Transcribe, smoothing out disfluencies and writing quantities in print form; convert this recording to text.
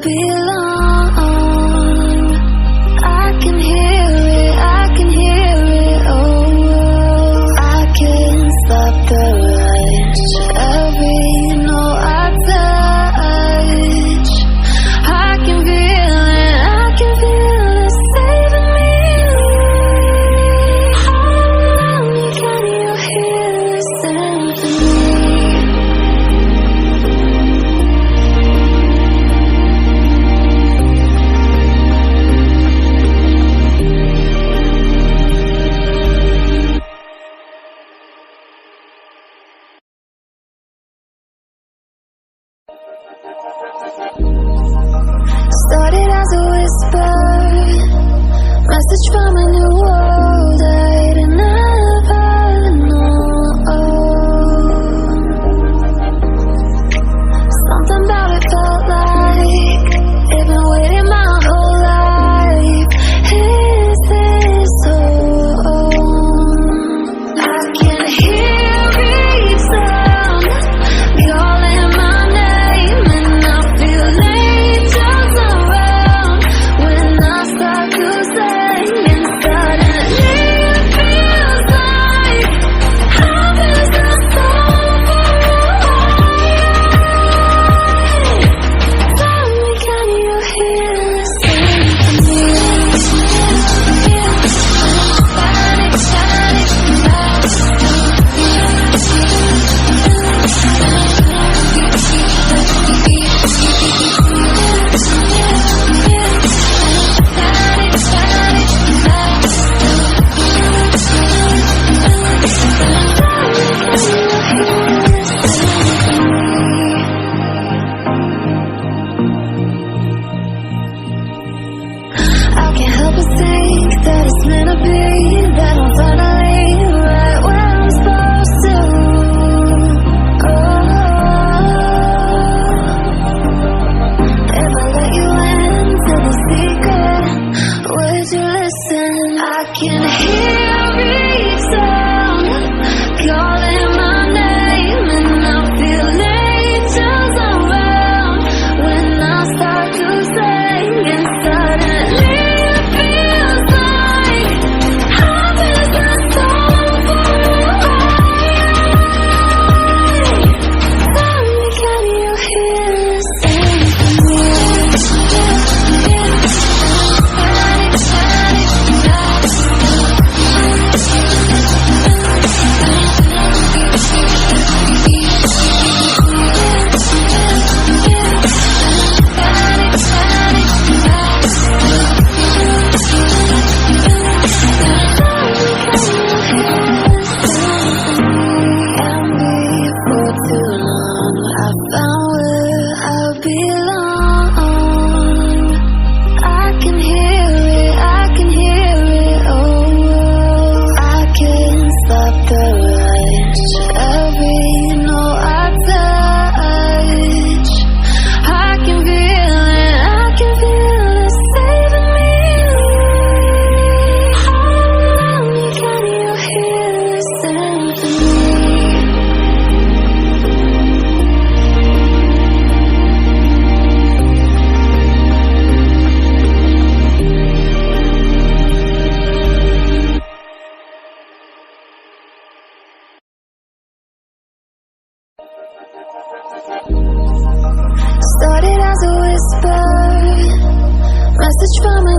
belong. I can hear it, I can hear it, oh. I can't stop the rush, every note I touch. I can feel it, I can feel it saving me. Hold me, can you hear the symphony? Started as a whisper, message from a new world I'd never known. Something about it felt like it'd been waiting my whole life. Is this home? I can hear each sound calling my name, and I feel angels around when I start to sing. And suddenly it feels like heaven is the soul for a tell me, can you hear the symphony? I can't help but think that it's meant to be, that I'm finally right where I'm supposed to. Oh, if I let you into the secret, would you listen? I can hear each sound calling my name, and I feel angels around when I start to sing. And suddenly it feels like heaven is the soul for tell me, can you hear the symphony? And before too long, I found where I belong. I can hear it, I can hear it, oh. I can't stop the rush, every note I touch. I can feel it, I can feel it saving me. Hold me, can you hear the symphony? Started as a whisper, message from a